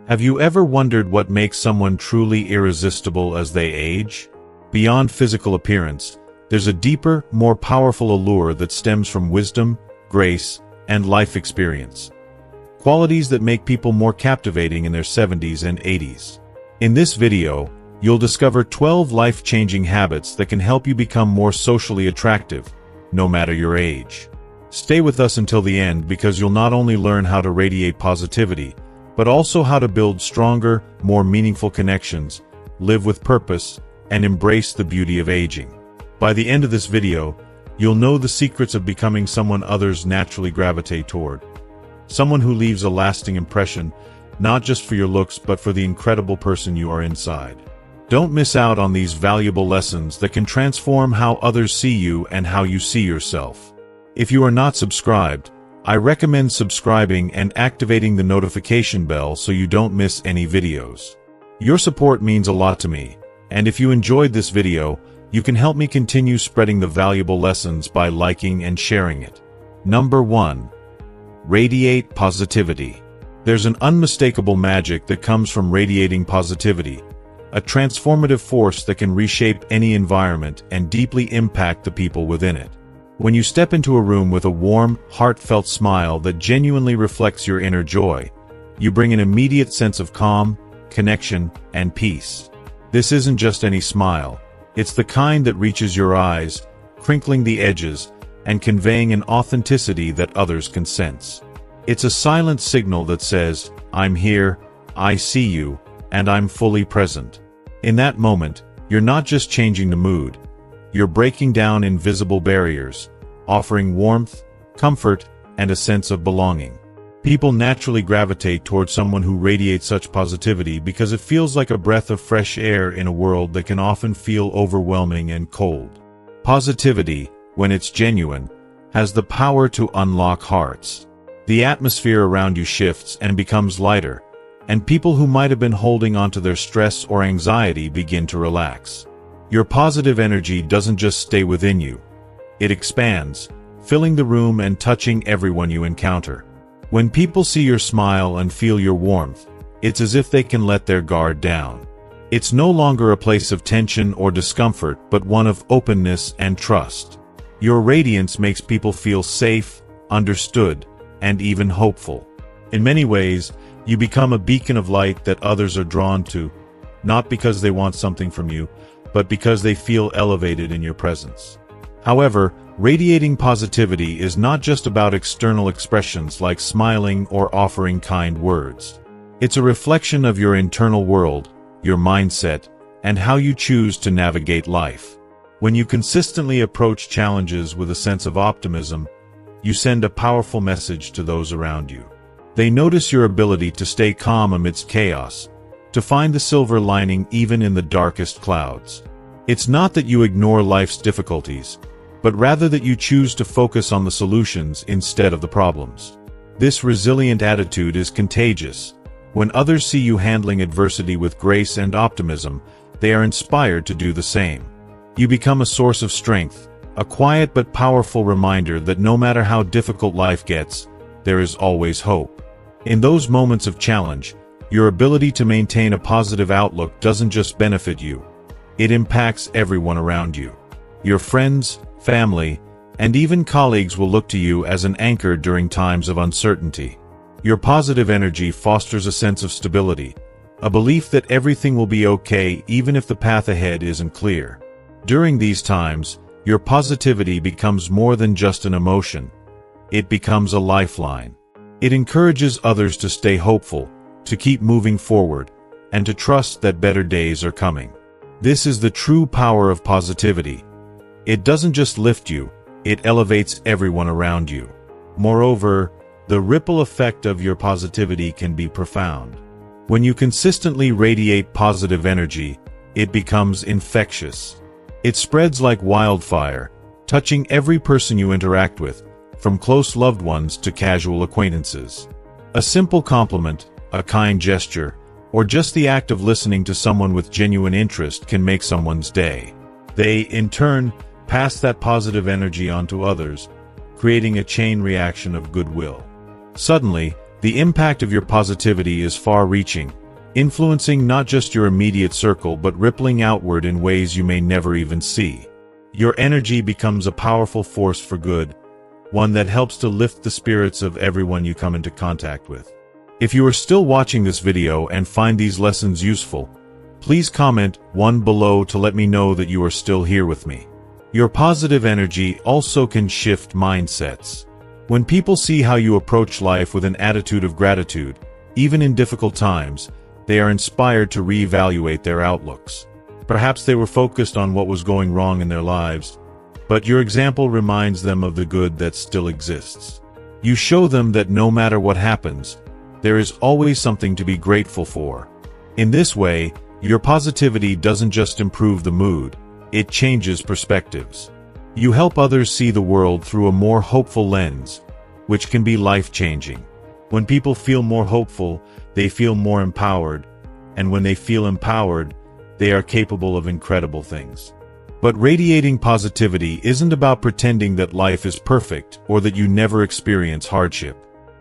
Have you ever wondered what makes someone truly irresistible as they age? Beyond physical appearance, there's a deeper, more powerful allure that stems from wisdom, grace, and life experience. Qualities that make people more captivating in their 70s and 80s. In this video, you'll discover 12 life-changing habits that can help you become more socially attractive, no matter your age. Stay with us until the end because you'll not only learn how to radiate positivity, but also how to build stronger, more meaningful connections, live with purpose, and embrace the beauty of aging. By the end of this video, you'll know the secrets of becoming someone others naturally gravitate toward. Someone who leaves a lasting impression, not just for your looks but for the incredible person you are inside. Don't miss out on these valuable lessons that can transform how others see you and how you see yourself. If you are not subscribed, I recommend subscribing and activating the notification bell so you don't miss any videos. Your support means a lot to me, and if you enjoyed this video, you can help me continue spreading the valuable lessons by liking and sharing it. Number 1. Radiate positivity. There's an unmistakable magic that comes from radiating positivity, a transformative force that can reshape any environment and deeply impact the people within it. When you step into a room with a warm, heartfelt smile that genuinely reflects your inner joy, you bring an immediate sense of calm, connection, and peace. This isn't just any smile. It's the kind that reaches your eyes, crinkling the edges, and conveying an authenticity that others can sense. It's a silent signal that says, "I'm here, I see you, and I'm fully present." In that moment, you're not just changing the mood. You're breaking down invisible barriers, offering warmth, comfort, and a sense of belonging. People naturally gravitate towards someone who radiates such positivity because it feels like a breath of fresh air in a world that can often feel overwhelming and cold. Positivity, when it's genuine, has the power to unlock hearts. The atmosphere around you shifts and becomes lighter, and people who might have been holding onto their stress or anxiety begin to relax. Your positive energy doesn't just stay within you. It expands, filling the room and touching everyone you encounter. When people see your smile and feel your warmth, it's as if they can let their guard down. It's no longer a place of tension or discomfort, but one of openness and trust. Your radiance makes people feel safe, understood, and even hopeful. In many ways, you become a beacon of light that others are drawn to, not because they want something from you, but because they feel elevated in your presence. However, radiating positivity is not just about external expressions like smiling or offering kind words. It's a reflection of your internal world, your mindset, and how you choose to navigate life. When you consistently approach challenges with a sense of optimism, you send a powerful message to those around you. They notice your ability to stay calm amidst chaos, to find the silver lining even in the darkest clouds. It's not that you ignore life's difficulties, but rather that you choose to focus on the solutions instead of the problems. This resilient attitude is contagious. When others see you handling adversity with grace and optimism, they are inspired to do the same. You become a source of strength, a quiet but powerful reminder that no matter how difficult life gets, there is always hope. In those moments of challenge, your ability to maintain a positive outlook doesn't just benefit you. It impacts everyone around you. Your friends, family, and even colleagues will look to you as an anchor during times of uncertainty. Your positive energy fosters a sense of stability, a belief that everything will be okay even if the path ahead isn't clear. During these times, your positivity becomes more than just an emotion. It becomes a lifeline. It encourages others to stay hopeful, to keep moving forward, and to trust that better days are coming. This is the true power of positivity. It doesn't just lift you, it elevates everyone around you. Moreover, the ripple effect of your positivity can be profound. When you consistently radiate positive energy, it becomes infectious. It spreads like wildfire, touching every person you interact with, from close loved ones to casual acquaintances. A simple compliment, a kind gesture, or just the act of listening to someone with genuine interest can make someone's day. They, in turn, pass that positive energy on to others, creating a chain reaction of goodwill. Suddenly, The impact of your positivity is far-reaching, influencing not just your immediate circle but rippling outward in ways you may never even see. Your energy becomes a powerful force for good, one that helps to lift the spirits of everyone you come into contact with. If you are still watching this video and find these lessons useful, please comment 1 below to let me know that you are still here with me. Your positive energy also can shift mindsets. When people see how you approach life with an attitude of gratitude, even in difficult times, they are inspired to reevaluate their outlooks. Perhaps they were focused on what was going wrong in their lives, but your example reminds them of the good that still exists. You show them that no matter what happens, there is always something to be grateful for. In this way, your positivity doesn't just improve the mood, it changes perspectives. You help others see the world through a more hopeful lens, which can be life-changing. When people feel more hopeful, they feel more empowered, and when they feel empowered, they are capable of incredible things. But radiating positivity isn't about pretending that life is perfect or that you never experience hardship.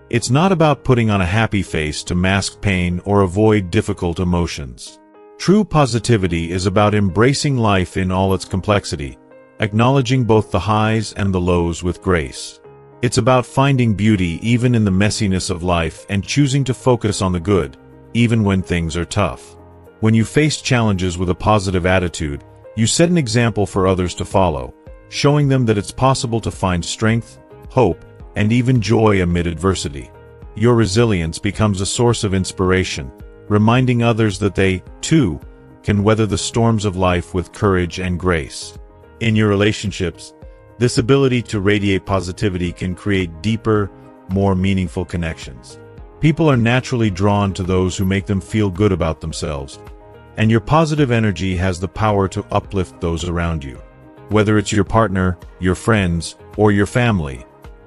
It's not about putting on a happy face to mask pain or avoid difficult emotions. True positivity is about embracing life in all its complexity, acknowledging both the highs and the lows with grace. It's about finding beauty even in the messiness of life and choosing to focus on the good, even when things are tough. When you face challenges with a positive attitude, you set an example for others to follow, showing them that it's possible to find strength, hope, and even joy amid adversity. Your resilience becomes a source of inspiration, reminding others that they, too, can weather the storms of life with courage and grace. In your relationships, this ability to radiate positivity can create deeper, more meaningful connections. People are naturally drawn to those who make them feel good about themselves, and your positive energy has the power to uplift those around you. Whether it's your partner, your friends, or your family,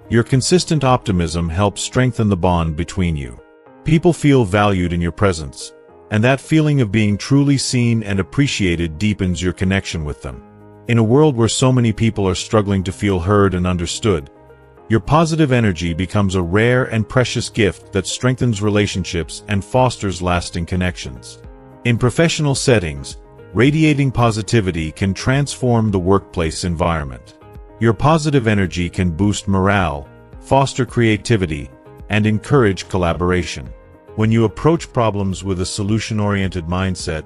your consistent optimism helps strengthen the bond between you. People feel valued in your presence, and that feeling of being truly seen and appreciated deepens your connection with them. In a world where so many people are struggling to feel heard and understood, your positive energy becomes a rare and precious gift that strengthens relationships and fosters lasting connections. In professional settings, radiating positivity can transform the workplace environment. Your positive energy can boost morale, foster creativity, and encourage collaboration. When you approach problems with a solution-oriented mindset,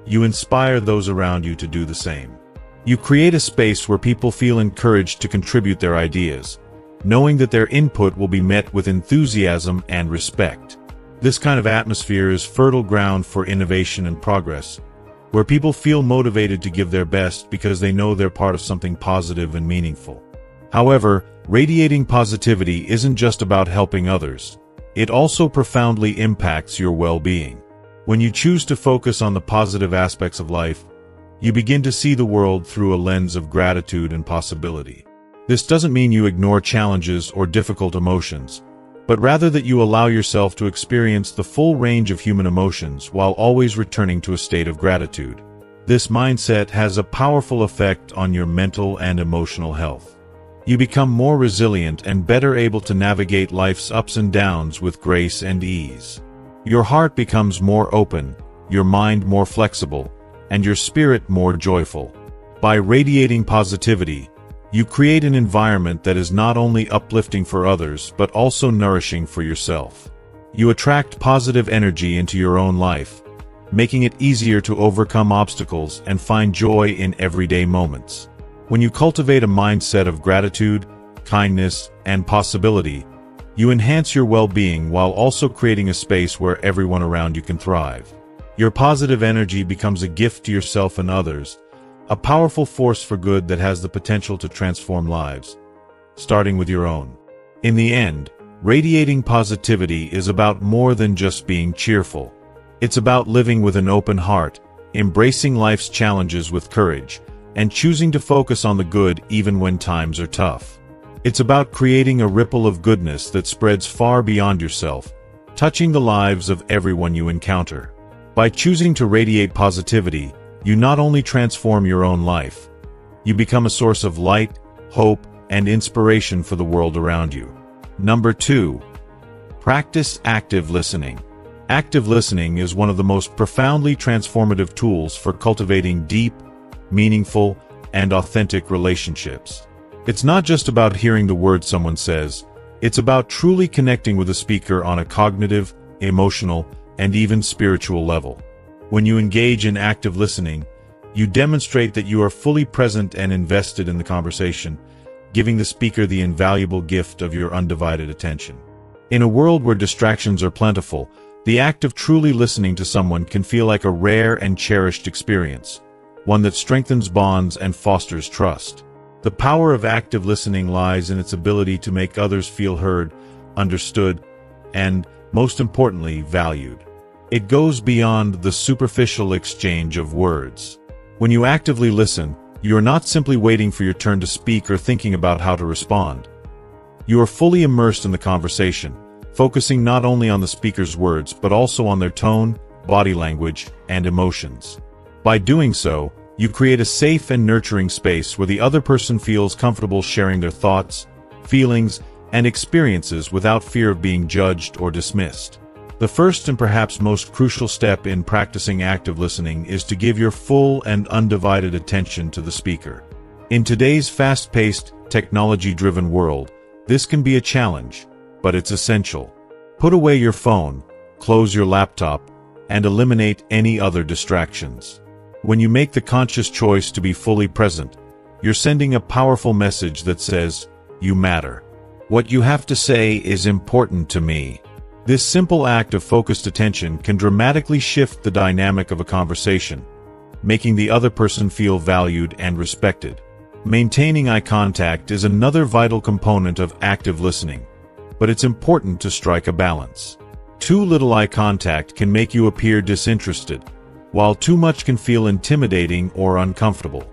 you inspire those around you to do the same. You create a space where people feel encouraged to contribute their ideas, knowing that their input will be met with enthusiasm and respect. This kind of atmosphere is fertile ground for innovation and progress, where people feel motivated to give their best because they know they're part of something positive and meaningful. However, radiating positivity isn't just about helping others. It also profoundly impacts your well-being. When you choose to focus on the positive aspects of life, you begin to see the world through a lens of gratitude and possibility. This doesn't mean you ignore challenges or difficult emotions, but rather that you allow yourself to experience the full range of human emotions while always returning to a state of gratitude. This mindset has a powerful effect on your mental and emotional health. You become more resilient and better able to navigate life's ups and downs with grace and ease. Your heart becomes more open, your mind more flexible, and your spirit more joyful. By radiating positivity, you create an environment that is not only uplifting for others but also nourishing for yourself. You attract positive energy into your own life, making it easier to overcome obstacles and find joy in everyday moments. When you cultivate a mindset of gratitude, kindness, and possibility, you enhance your well-being while also creating a space where everyone around you can thrive. Your positive energy becomes a gift to yourself and others, a powerful force for good that has the potential to transform lives, starting with your own. In the end, radiating positivity is about more than just being cheerful. It's about living with an open heart, embracing life's challenges with courage, and choosing to focus on the good even when times are tough. It's about creating a ripple of goodness that spreads far beyond yourself, touching the lives of everyone you encounter. By choosing to radiate positivity, you not only transform your own life, you become a source of light, hope, and inspiration for the world around you. Number 2. Practice active listening. Active listening is one of the most profoundly transformative tools for cultivating deep, meaningful, and authentic relationships. It's not just about hearing the words someone says, it's about truly connecting with the speaker on a cognitive, emotional, and even spiritual level. When you engage in active listening, you demonstrate that you are fully present and invested in the conversation, giving the speaker the invaluable gift of your undivided attention. In a world where distractions are plentiful, the act of truly listening to someone can feel like a rare and cherished experience, one that strengthens bonds and fosters trust. The power of active listening lies in its ability to make others feel heard, understood, and, most importantly, valued. It goes beyond the superficial exchange of words. When you actively listen, you are not simply waiting for your turn to speak or thinking about how to respond. You are fully immersed in the conversation, focusing not only on the speaker's words but also on their tone, body language, and emotions. By doing so, you create a safe and nurturing space where the other person feels comfortable sharing their thoughts, feelings, and experiences without fear of being judged or dismissed. The first and perhaps most crucial step in practicing active listening is to give your full and undivided attention to the speaker. In today's fast-paced, technology-driven world, this can be a challenge, but it's essential. Put away your phone, close your laptop, and eliminate any other distractions. When you make the conscious choice to be fully present, you're sending a powerful message that says, "You matter. What you have to say is important to me." This simple act of focused attention can dramatically shift the dynamic of a conversation, making the other person feel valued and respected. Maintaining eye contact is another vital component of active listening, but it's important to strike a balance. Too little eye contact can make you appear disinterested, while too much can feel intimidating or uncomfortable.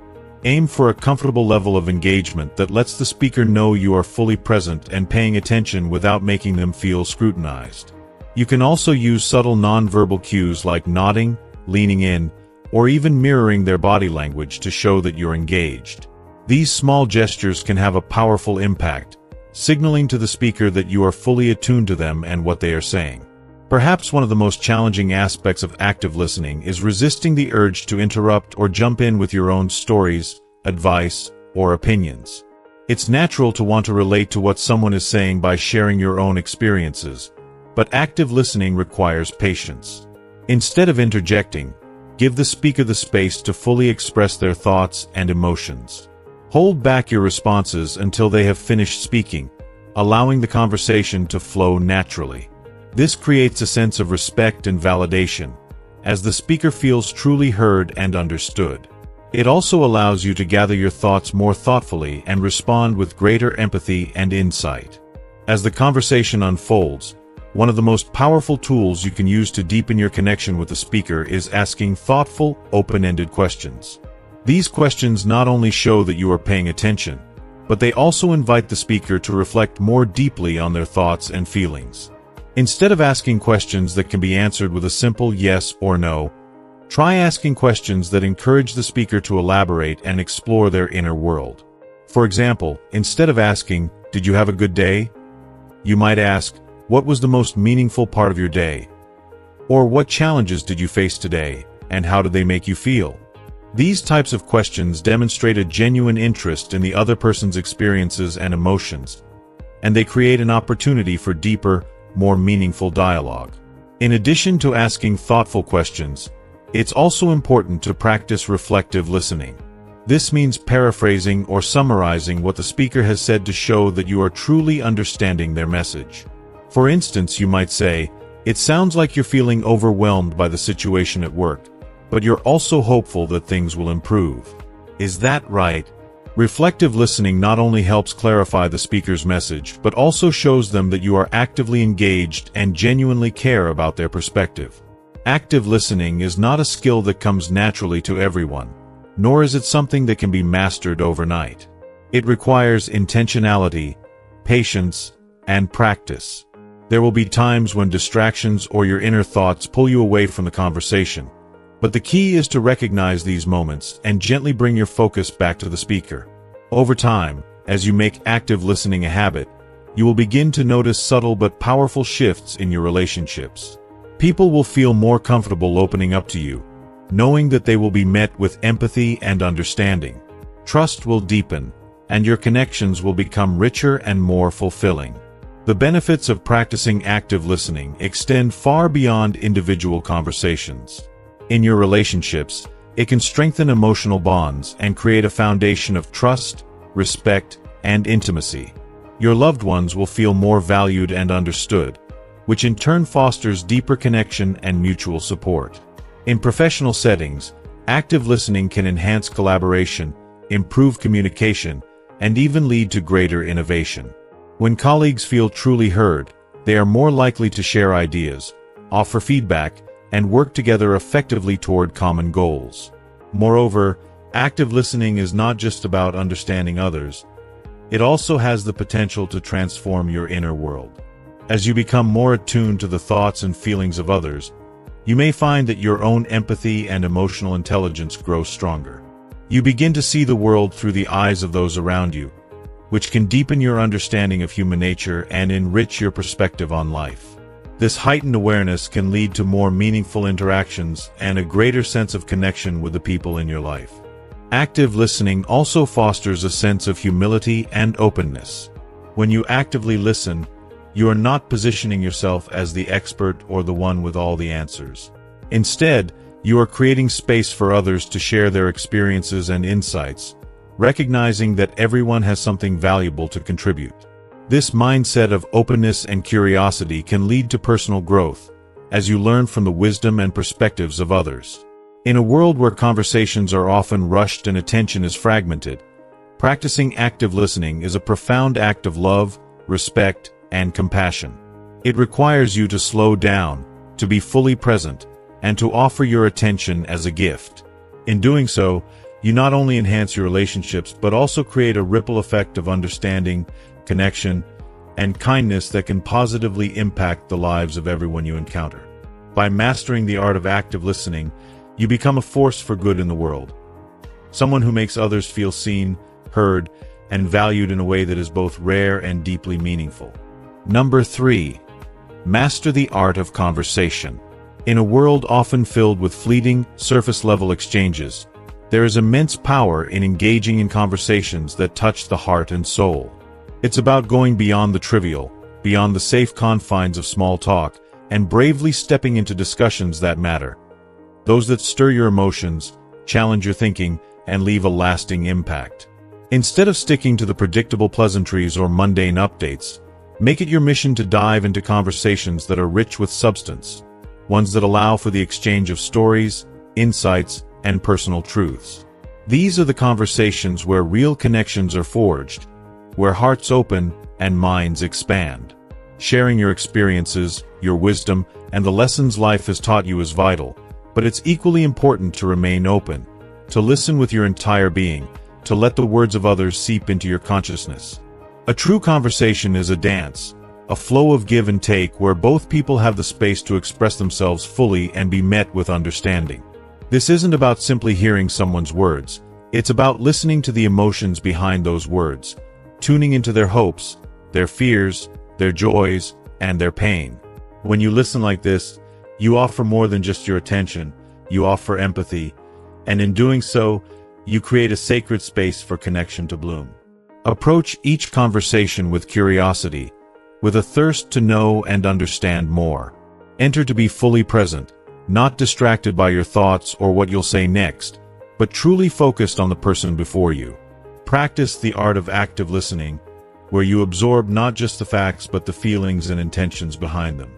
Aim for a comfortable level of engagement that lets the speaker know you are fully present and paying attention without making them feel scrutinized. You can also use subtle nonverbal cues like nodding, leaning in, or even mirroring their body language to show that you're engaged. These small gestures can have a powerful impact, signaling to the speaker that you are fully attuned to them and what they are saying. Perhaps one of the most challenging aspects of active listening is resisting the urge to interrupt or jump in with your own stories, advice, or opinions. It's natural to want to relate to what someone is saying by sharing your own experiences, but active listening requires patience. Instead of interjecting, give the speaker the space to fully express their thoughts and emotions. Hold back your responses until they have finished speaking, allowing the conversation to flow naturally. This creates a sense of respect and validation, as the speaker feels truly heard and understood. It also allows you to gather your thoughts more thoughtfully and respond with greater empathy and insight. As the conversation unfolds, one of the most powerful tools you can use to deepen your connection with the speaker is asking thoughtful, open-ended questions. These questions not only show that you are paying attention, but they also invite the speaker to reflect more deeply on their thoughts and feelings. Instead of asking questions that can be answered with a simple yes or no, try asking questions that encourage the speaker to elaborate and explore their inner world. For example, instead of asking, "Did you have a good day?" you might ask, "What was the most meaningful part of your day?" Or, "What challenges did you face today, and how did they make you feel?" These types of questions demonstrate a genuine interest in the other person's experiences and emotions, and they create an opportunity for deeper, more meaningful dialogue. In addition to asking thoughtful questions, it's also important to practice reflective listening. This means paraphrasing or summarizing what the speaker has said to show that you are truly understanding their message. For instance, you might say, "It sounds like you're feeling overwhelmed by the situation at work, but you're also hopeful that things will improve. Is that right?" Reflective listening not only helps clarify the speaker's message, but also shows them that you are actively engaged and genuinely care about their perspective. Active listening is not a skill that comes naturally to everyone, nor is it something that can be mastered overnight. It requires intentionality, patience, and practice. There will be times when distractions or your inner thoughts pull you away from the conversation, but the key is to recognize these moments and gently bring your focus back to the speaker. Over time, as you make active listening a habit, you will begin to notice subtle but powerful shifts in your relationships. People will feel more comfortable opening up to you, knowing that they will be met with empathy and understanding. Trust will deepen, and your connections will become richer and more fulfilling. The benefits of practicing active listening extend far beyond individual conversations. In your relationships, it can strengthen emotional bonds and create a foundation of trust, respect, and intimacy. Your loved ones will feel more valued and understood, which in turn fosters deeper connection and mutual support. In professional settings, active listening can enhance collaboration, improve communication, and even lead to greater innovation. When colleagues feel truly heard, they are more likely to share ideas, offer feedback, and work together effectively toward common goals. Moreover, active listening is not just about understanding others. It also has the potential to transform your inner world. As you become more attuned to the thoughts and feelings of others, you may find that your own empathy and emotional intelligence grow stronger. You begin to see the world through the eyes of those around you, which can deepen your understanding of human nature and enrich your perspective on life. This heightened awareness can lead to more meaningful interactions and a greater sense of connection with the people in your life. Active listening also fosters a sense of humility and openness. When you actively listen, you are not positioning yourself as the expert or the one with all the answers. Instead, you are creating space for others to share their experiences and insights, recognizing that everyone has something valuable to contribute. This mindset of openness and curiosity can lead to personal growth, as you learn from the wisdom and perspectives of others. In a world where conversations are often rushed and attention is fragmented, practicing active listening is a profound act of love, respect, and compassion. It requires you to slow down, to be fully present, and to offer your attention as a gift. In doing so, you not only enhance your relationships but also create a ripple effect of understanding, connection, and kindness that can positively impact the lives of everyone you encounter. By mastering the art of active listening, you become a force for good in the world. Someone who makes others feel seen, heard, and valued in a way that is both rare and deeply meaningful. Number 3. Master the art of conversation. In a world often filled with fleeting, surface-level exchanges, there is immense power in engaging in conversations that touch the heart and soul. It's about going beyond the trivial, beyond the safe confines of small talk, and bravely stepping into discussions that matter. Those that stir your emotions, challenge your thinking, and leave a lasting impact. Instead of sticking to the predictable pleasantries or mundane updates, make it your mission to dive into conversations that are rich with substance, ones that allow for the exchange of stories, insights, and personal truths. These are the conversations where real connections are forged, where hearts open and minds expand. Sharing your experiences, your wisdom, and the lessons life has taught you is vital, but it's equally important to remain open, to listen with your entire being, to let the words of others seep into your consciousness. A true conversation is a dance, a flow of give and take where both people have the space to express themselves fully and be met with understanding. This isn't about simply hearing someone's words, it's about listening to the emotions behind those words, tuning into their hopes, their fears, their joys, and their pain. When you listen like this, you offer more than just your attention, you offer empathy, and in doing so, you create a sacred space for connection to bloom. Approach each conversation with curiosity, with a thirst to know and understand more. Enter to be fully present, not distracted by your thoughts or what you'll say next, but truly focused on the person before you. Practice the art of active listening, where you absorb not just the facts but the feelings and intentions behind them.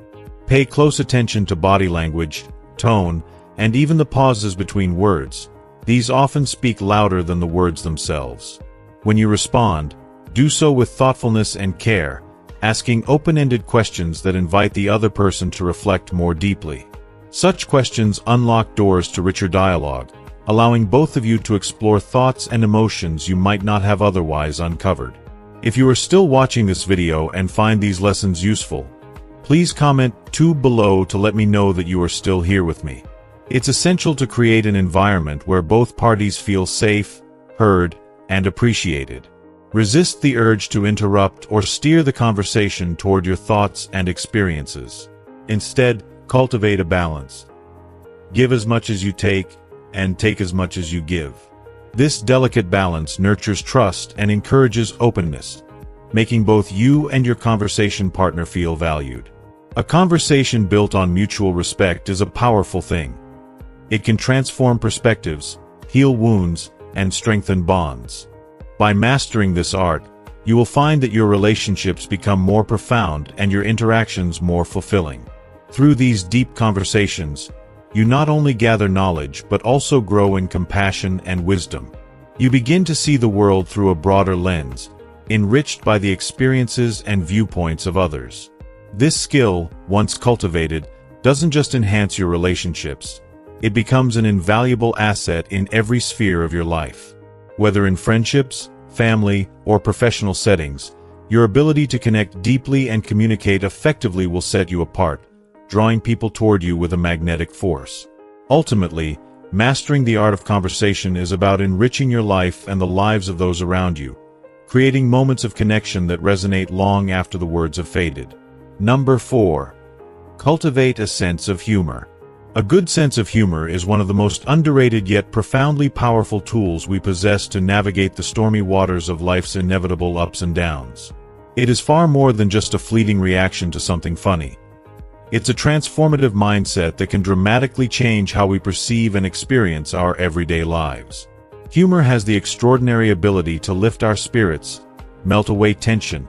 Pay close attention to body language, tone, and even the pauses between words. These often speak louder than the words themselves. When you respond, do so with thoughtfulness and care, asking open-ended questions that invite the other person to reflect more deeply. Such questions unlock doors to richer dialogue, allowing both of you to explore thoughts and emotions you might not have otherwise uncovered. If you are still watching this video and find these lessons useful, please comment below to let me know that you are still here with me. It's essential to create an environment where both parties feel safe, heard, and appreciated. Resist the urge to interrupt or steer the conversation toward your thoughts and experiences. Instead, cultivate a balance. Give as much as you take, and take as much as you give. This delicate balance nurtures trust and encourages openness, making both you and your conversation partner feel valued. A conversation built on mutual respect is a powerful thing. It can transform perspectives, heal wounds, and strengthen bonds. By mastering this art, you will find that your relationships become more profound and your interactions more fulfilling. Through these deep conversations, you not only gather knowledge but also grow in compassion and wisdom. You begin to see the world through a broader lens, enriched by the experiences and viewpoints of others. This skill, once cultivated, doesn't just enhance your relationships, it becomes an invaluable asset in every sphere of your life. Whether in friendships, family, or professional settings, your ability to connect deeply and communicate effectively will set you apart, drawing people toward you with a magnetic force. Ultimately, mastering the art of conversation is about enriching your life and the lives of those around you, creating moments of connection that resonate long after the words have faded. Number 4. Cultivate a sense of humor. A good sense of humor is one of the most underrated yet profoundly powerful tools we possess to navigate the stormy waters of life's inevitable ups and downs. It is far more than just a fleeting reaction to something funny. It's a transformative mindset that can dramatically change how we perceive and experience our everyday lives. Humor has the extraordinary ability to lift our spirits, melt away tension,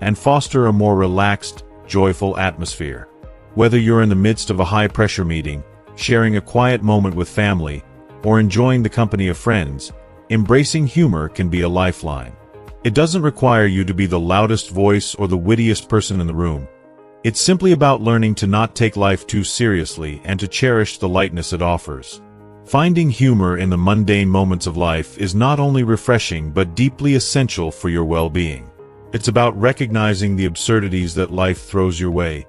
and foster a more relaxed, joyful atmosphere. Whether you're in the midst of a high-pressure meeting, sharing a quiet moment with family, or enjoying the company of friends, embracing humor can be a lifeline. It doesn't require you to be the loudest voice or the wittiest person in the room. It's simply about learning to not take life too seriously and to cherish the lightness it offers. Finding humor in the mundane moments of life is not only refreshing but deeply essential for your well-being. It's about recognizing the absurdities that life throws your way,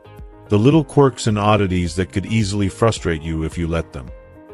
the little quirks and oddities that could easily frustrate you if you let them.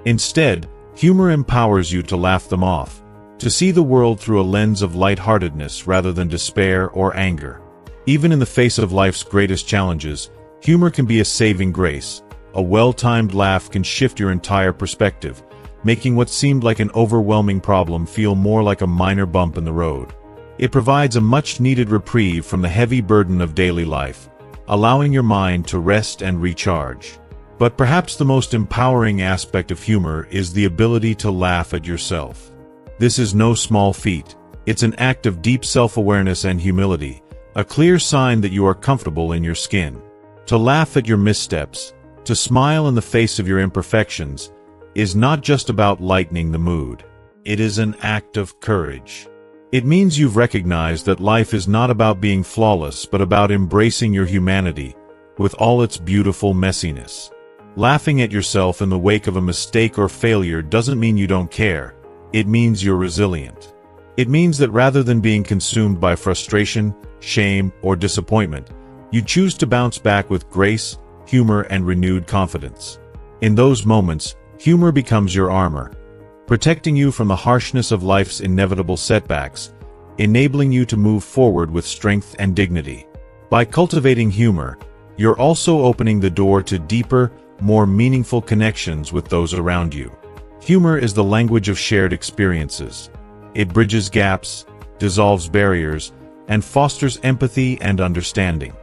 Instead, humor empowers you to laugh them off, to see the world through a lens of lightheartedness rather than despair or anger. Even in the face of life's greatest challenges, humor can be a saving grace. A well-timed laugh can shift your entire perspective, making what seemed like an overwhelming problem feel more like a minor bump in the road. It provides a much-needed reprieve from the heavy burden of daily life, allowing your mind to rest and recharge. But perhaps the most empowering aspect of humor is the ability to laugh at yourself. This is no small feat. It's an act of deep self-awareness and humility, a clear sign that you are comfortable in your skin. To laugh at your missteps, to smile in the face of your imperfections, is not just about lightening the mood. It is an act of courage. It means you've recognized that life is not about being flawless but about embracing your humanity, with all its beautiful messiness. Laughing at yourself in the wake of a mistake or failure doesn't mean you don't care. It means you're resilient. It means that rather than being consumed by frustration, shame, or disappointment, you choose to bounce back with grace, humor, and renewed confidence. In those moments, humor becomes your armor, protecting you from the harshness of life's inevitable setbacks, enabling you to move forward with strength and dignity. By cultivating humor, you're also opening the door to deeper, more meaningful connections with those around you. Humor is the language of shared experiences. It bridges gaps, dissolves barriers, and fosters empathy and understanding.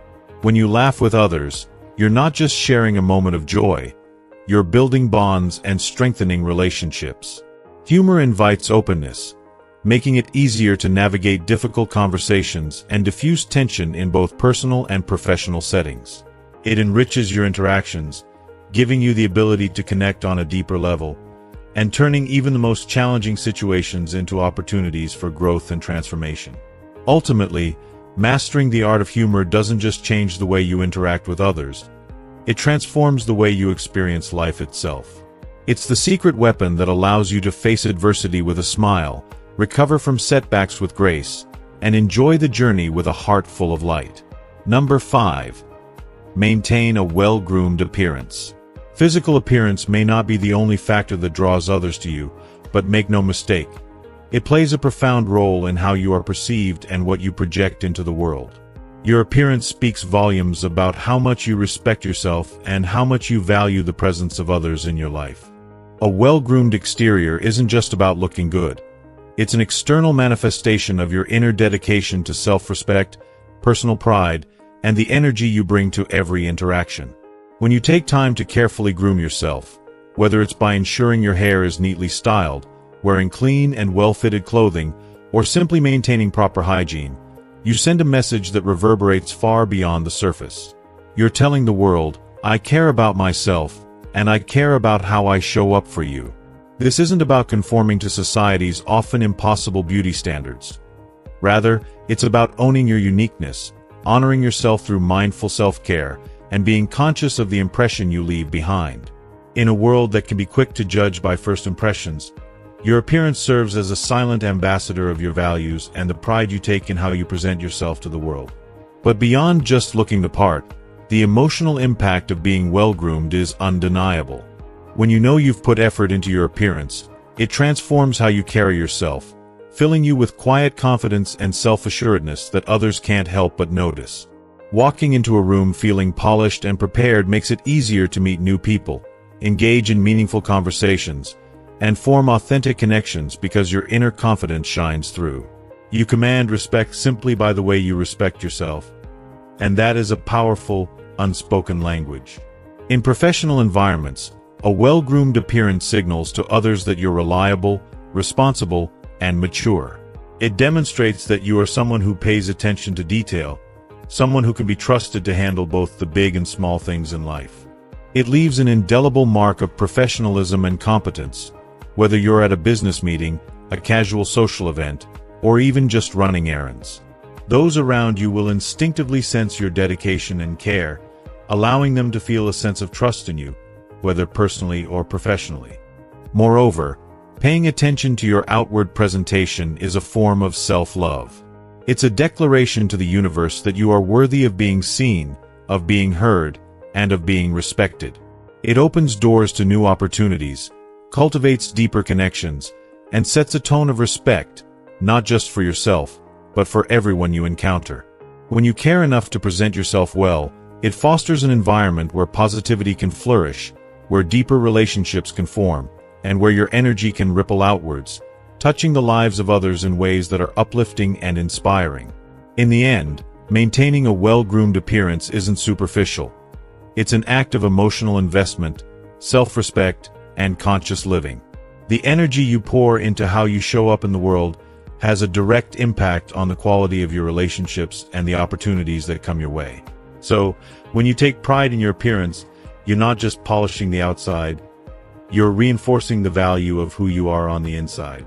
When you laugh with others, you're not just sharing a moment of joy, you're building bonds and strengthening relationships. Humor invites openness, making it easier to navigate difficult conversations and diffuse tension in both personal and professional settings. It enriches your interactions, giving you the ability to connect on a deeper level, and turning even the most challenging situations into opportunities for growth and transformation. Ultimately, mastering the art of humor doesn't just change the way you interact with others, it transforms the way you experience life itself. It's the secret weapon that allows you to face adversity with a smile, recover from setbacks with grace, and enjoy the journey with a heart full of light. Number 5. Maintain a well-groomed appearance. Physical appearance may not be the only factor that draws others to you, but make no mistake, It plays a profound role in how you are perceived and what you project into the world. Your appearance speaks volumes about how much you respect yourself and how much you value the presence of others in your life. A well-groomed exterior isn't just about looking good. It's an external manifestation of your inner dedication to self-respect, personal pride, and the energy you bring to every interaction. When you take time to carefully groom yourself, whether it's by ensuring your hair is neatly styled, wearing clean and well-fitted clothing, or simply maintaining proper hygiene, you send a message that reverberates far beyond the surface. You're telling the world, I care about myself, and I care about how I show up for you. This isn't about conforming to society's often impossible beauty standards. Rather, it's about owning your uniqueness, honoring yourself through mindful self-care, and being conscious of the impression you leave behind. In a world that can be quick to judge by first impressions, your appearance serves as a silent ambassador of your values and the pride you take in how you present yourself to the world. But beyond just looking the part, the emotional impact of being well-groomed is undeniable. When you know you've put effort into your appearance, it transforms how you carry yourself, filling you with quiet confidence and self-assuredness that others can't help but notice. Walking into a room feeling polished and prepared makes it easier to meet new people, engage in meaningful conversations, and form authentic connections because your inner confidence shines through. You command respect simply by the way you respect yourself, and that is a powerful, unspoken language. In professional environments, a well-groomed appearance signals to others that you're reliable, responsible, and mature. It demonstrates that you are someone who pays attention to detail, someone who can be trusted to handle both the big and small things in life. It leaves an indelible mark of professionalism and competence, whether you're at a business meeting, a casual social event, or even just running errands. Those around you will instinctively sense your dedication and care, allowing them to feel a sense of trust in you, whether personally or professionally. Moreover, paying attention to your outward presentation is a form of self-love. It's a declaration to the universe that you are worthy of being seen, of being heard, and of being respected. It opens doors to new opportunities, cultivates deeper connections, and sets a tone of respect, not just for yourself, but for everyone you encounter. When you care enough to present yourself well, it fosters an environment where positivity can flourish, where deeper relationships can form, and where your energy can ripple outwards, touching the lives of others in ways that are uplifting and inspiring. In the end, maintaining a well-groomed appearance isn't superficial. It's an act of emotional investment, self-respect, and conscious living. The energy you pour into how you show up in the world has a direct impact on the quality of your relationships and the opportunities that come your way. So, when you take pride in your appearance, you're not just polishing the outside, you're reinforcing the value of who you are on the inside.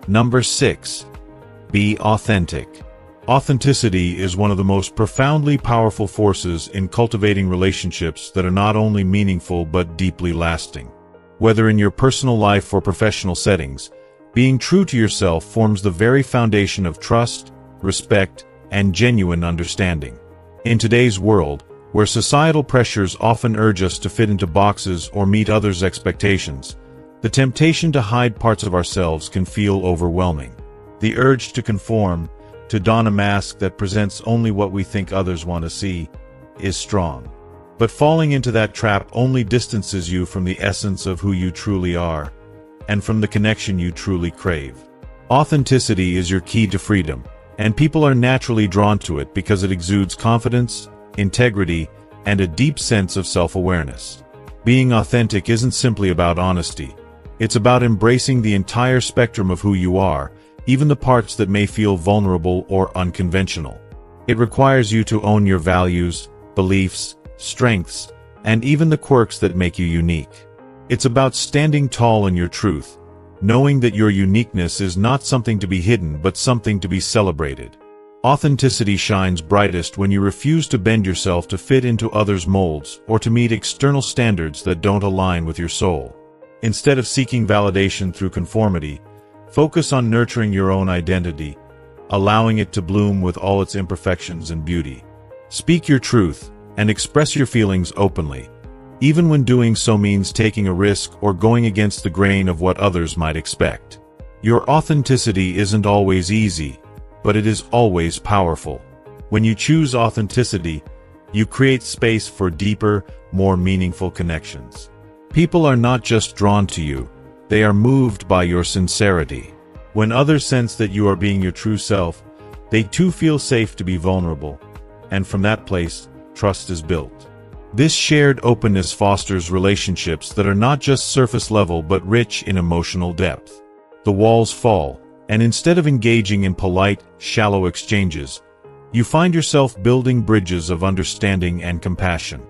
Number 6. Be authentic. Authenticity is one of the most profoundly powerful forces in cultivating relationships that are not only meaningful but deeply lasting. Whether in your personal life or professional settings, being true to yourself forms the very foundation of trust, respect, and genuine understanding. In today's world, where societal pressures often urge us to fit into boxes or meet others' expectations, the temptation to hide parts of ourselves can feel overwhelming. The urge to conform, to don a mask that presents only what we think others want to see, is strong. But falling into that trap only distances you from the essence of who you truly are, and from the connection you truly crave. Authenticity is your key to freedom, and people are naturally drawn to it because it exudes confidence, integrity, and a deep sense of self-awareness. Being authentic isn't simply about honesty. It's about embracing the entire spectrum of who you are, even the parts that may feel vulnerable or unconventional. It requires you to own your values, beliefs, strengths, and even the quirks that make you unique. It's about standing tall in your truth, knowing that your uniqueness is not something to be hidden but something to be celebrated. Authenticity shines brightest when you refuse to bend yourself to fit into others' molds or to meet external standards that don't align with your soul. Instead of seeking validation through conformity, focus on nurturing your own identity, allowing it to bloom with all its imperfections and beauty. Speak your truth and express your feelings openly, even when doing so means taking a risk or going against the grain of what others might expect. Your authenticity isn't always easy, but it is always powerful. When you choose authenticity, you create space for deeper, more meaningful connections. People are not just drawn to you, they are moved by your sincerity. When others sense that you are being your true self, they too feel safe to be vulnerable, and from that place, trust is built. This shared openness fosters relationships that are not just surface level but rich in emotional depth. The walls fall, and instead of engaging in polite, shallow exchanges, you find yourself building bridges of understanding and compassion.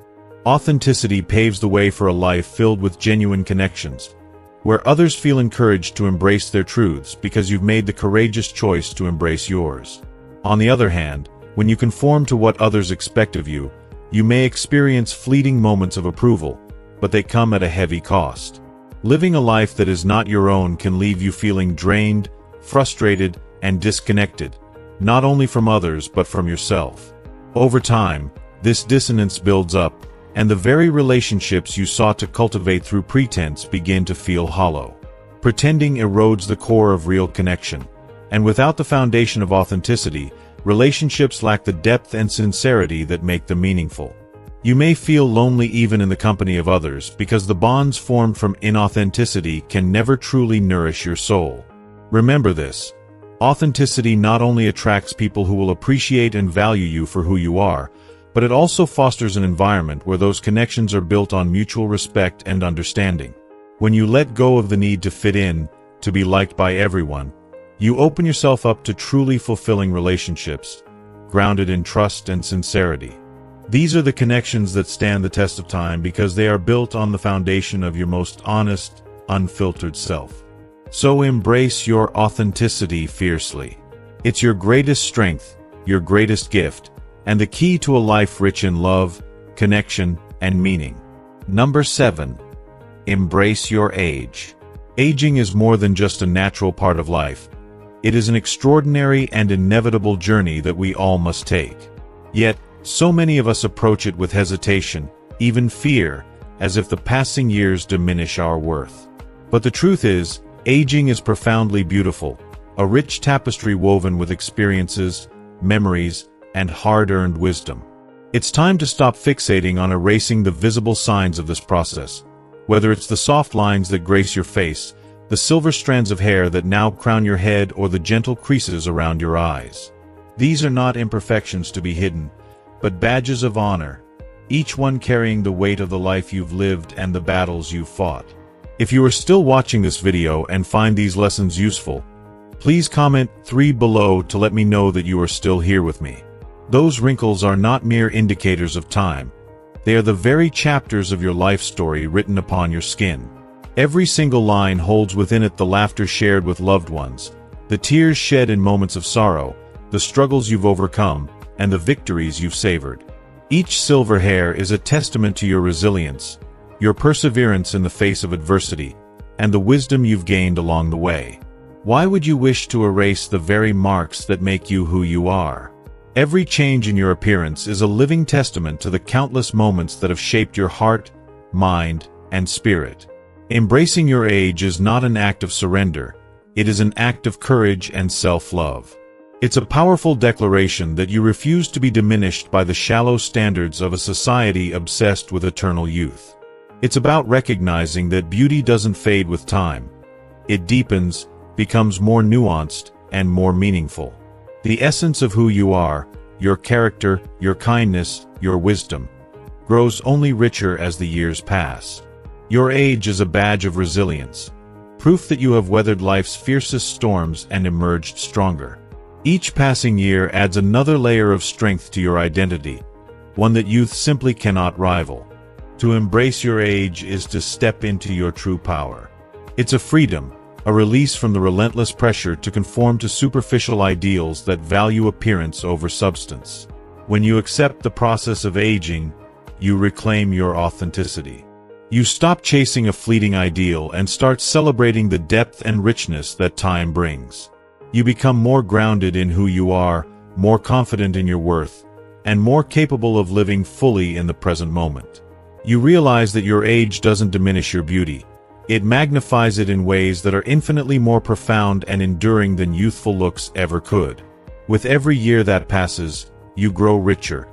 Authenticity paves the way for a life filled with genuine connections, where others feel encouraged to embrace their truths because you've made the courageous choice to embrace yours. On the other hand, when you conform to what others expect of you, you may experience fleeting moments of approval, but they come at a heavy cost. Living a life that is not your own can leave you feeling drained, frustrated, and disconnected, not only from others but from yourself. Over time, this dissonance builds up, and the very relationships you sought to cultivate through pretense begin to feel hollow. Pretending erodes the core of real connection, and without the foundation of authenticity, relationships lack the depth and sincerity that make them meaningful. You may feel lonely even in the company of others because the bonds formed from inauthenticity can never truly nourish your soul. Remember this: authenticity not only attracts people who will appreciate and value you for who you are, but it also fosters an environment where those connections are built on mutual respect and understanding. When you let go of the need to fit in, to be liked by everyone, you open yourself up to truly fulfilling relationships, grounded in trust and sincerity. These are the connections that stand the test of time because they are built on the foundation of your most honest, unfiltered self. So embrace your authenticity fiercely. It's your greatest strength, your greatest gift, and the key to a life rich in love, connection, and meaning. Number 7. Embrace your age. Aging is more than just a natural part of life. It is an extraordinary and inevitable journey that we all must take. Yet, so many of us approach it with hesitation, even fear, as if the passing years diminish our worth. But the truth is, aging is profoundly beautiful, a rich tapestry woven with experiences, memories, and hard-earned wisdom. It's time to stop fixating on erasing the visible signs of this process, whether it's the soft lines that grace your face, the silver strands of hair that now crown your head, or the gentle creases around your eyes. These are not imperfections to be hidden, but badges of honor, each one carrying the weight of the life you've lived and the battles you've fought. If you are still watching this video and find these lessons useful, please comment 3 below to let me know that you are still here with me. Those wrinkles are not mere indicators of time. They are the very chapters of your life story written upon your skin. Every single line holds within it the laughter shared with loved ones, the tears shed in moments of sorrow, the struggles you've overcome, and the victories you've savored. Each silver hair is a testament to your resilience, your perseverance in the face of adversity, and the wisdom you've gained along the way. Why would you wish to erase the very marks that make you who you are? Every change in your appearance is a living testament to the countless moments that have shaped your heart, mind, and spirit. Embracing your age is not an act of surrender, it is an act of courage and self-love. It's a powerful declaration that you refuse to be diminished by the shallow standards of a society obsessed with eternal youth. It's about recognizing that beauty doesn't fade with time. It deepens, becomes more nuanced, and more meaningful. The essence of who you are, your character, your kindness, your wisdom, grows only richer as the years pass. Your age is a badge of resilience, proof that you have weathered life's fiercest storms and emerged stronger. Each passing year adds another layer of strength to your identity, one that youth simply cannot rival. To embrace your age is to step into your true power. It's a freedom, a release from the relentless pressure to conform to superficial ideals that value appearance over substance. When you accept the process of aging, you reclaim your authenticity. You stop chasing a fleeting ideal and start celebrating the depth and richness that time brings. You become more grounded in who you are, more confident in your worth, and more capable of living fully in the present moment. You realize that your age doesn't diminish your beauty. It magnifies it in ways that are infinitely more profound and enduring than youthful looks ever could. With every year that passes, you grow richer.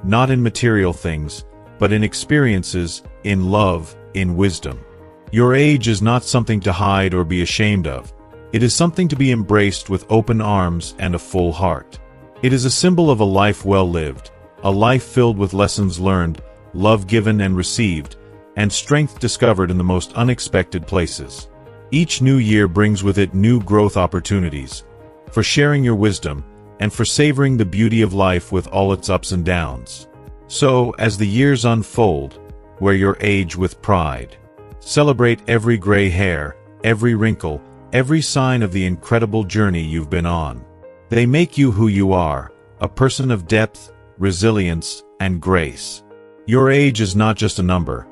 Not in material things, but in experiences, in love, in wisdom. Your age is not something to hide or be ashamed of. It is something to be embraced with open arms and a full heart. It is a symbol of a life well lived, a life filled with lessons learned, love given and received, and strength discovered in the most unexpected places. Each new year brings with it new growth opportunities, for sharing your wisdom, and for savoring the beauty of life with all its ups and downs. So, as the years unfold, wear your age with pride. Celebrate every gray hair, every wrinkle, every sign of the incredible journey you've been on. They make you who you are, a person of depth, resilience, and grace. Your age is not just a number.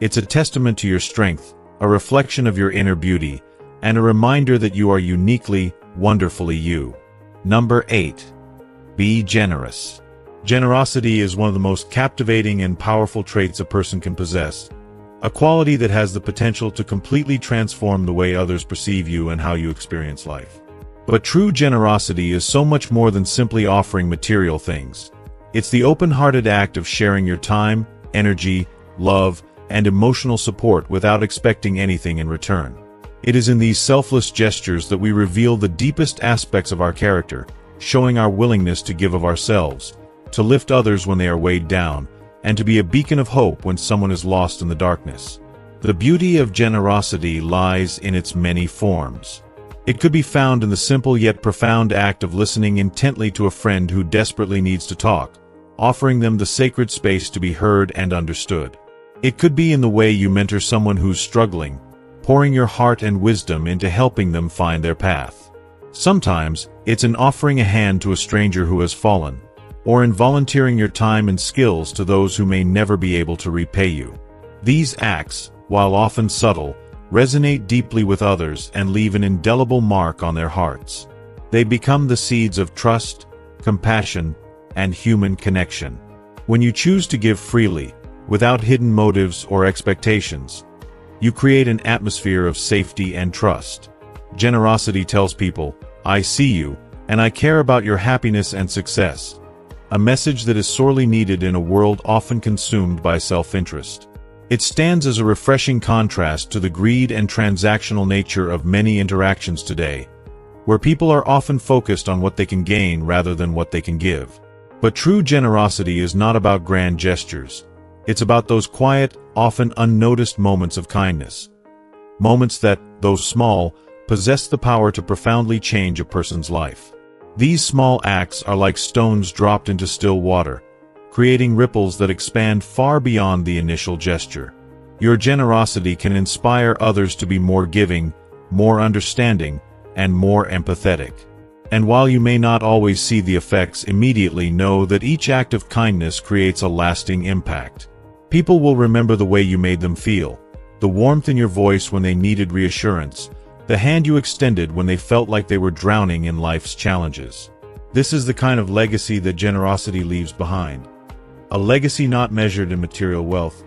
It's a testament to your strength, a reflection of your inner beauty, and a reminder that you are uniquely, wonderfully you. Number 8. Be generous. Generosity is one of the most captivating and powerful traits a person can possess, a quality that has the potential to completely transform the way others perceive you and how you experience life. But true generosity is so much more than simply offering material things. It's the open-hearted act of sharing your time, energy, love, and emotional support without expecting anything in return. It is in these selfless gestures that we reveal the deepest aspects of our character, showing our willingness to give of ourselves, to lift others when they are weighed down, and to be a beacon of hope when someone is lost in the darkness. The beauty of generosity lies in its many forms. It could be found in the simple yet profound act of listening intently to a friend who desperately needs to talk, offering them the sacred space to be heard and understood. It could be in the way you mentor someone who's struggling, pouring your heart and wisdom into helping them find their path. Sometimes, it's in offering a hand to a stranger who has fallen, or in volunteering your time and skills to those who may never be able to repay you. These acts, while often subtle, resonate deeply with others and leave an indelible mark on their hearts. They become the seeds of trust, compassion, and human connection. When you choose to give freely, without hidden motives or expectations, you create an atmosphere of safety and trust. Generosity tells people, "I see you, and I care about your happiness and success," a message that is sorely needed in a world often consumed by self-interest. It stands as a refreshing contrast to the greed and transactional nature of many interactions today, where people are often focused on what they can gain rather than what they can give. But true generosity is not about grand gestures. It's about those quiet, often unnoticed moments of kindness. Moments that, though small, possess the power to profoundly change a person's life. These small acts are like stones dropped into still water, creating ripples that expand far beyond the initial gesture. Your generosity can inspire others to be more giving, more understanding, and more empathetic. And while you may not always see the effects immediately, know that each act of kindness creates a lasting impact. People will remember the way you made them feel, the warmth in your voice when they needed reassurance, the hand you extended when they felt like they were drowning in life's challenges. This is the kind of legacy that generosity leaves behind. A legacy not measured in material wealth,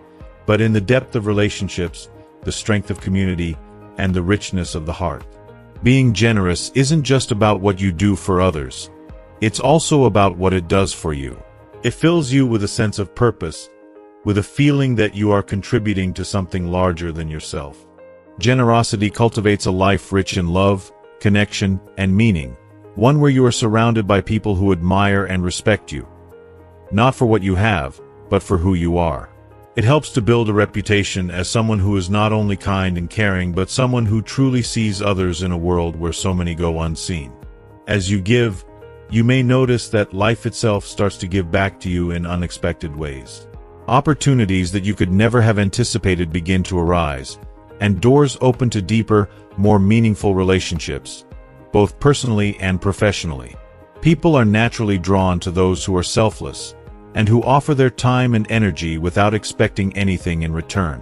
but in the depth of relationships, the strength of community, and the richness of the heart. Being generous isn't just about what you do for others. It's also about what it does for you. It fills you with a sense of purpose, with a feeling that you are contributing to something larger than yourself. Generosity cultivates a life rich in love, connection, and meaning, one where you are surrounded by people who admire and respect you. Not for what you have, but for who you are. It helps to build a reputation as someone who is not only kind and caring, but someone who truly sees others in a world where so many go unseen. As you give, you may notice that life itself starts to give back to you in unexpected ways. Opportunities that you could never have anticipated begin to arise, and doors open to deeper, more meaningful relationships, both personally and professionally. People are naturally drawn to those who are selfless, and who offer their time and energy without expecting anything in return.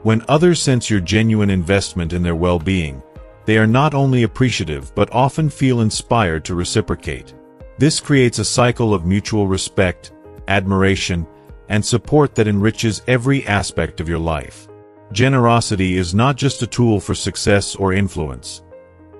When others sense your genuine investment in their well-being, they are not only appreciative but often feel inspired to reciprocate. This creates a cycle of mutual respect, admiration, and support that enriches every aspect of your life. Generosity is not just a tool for success or influence.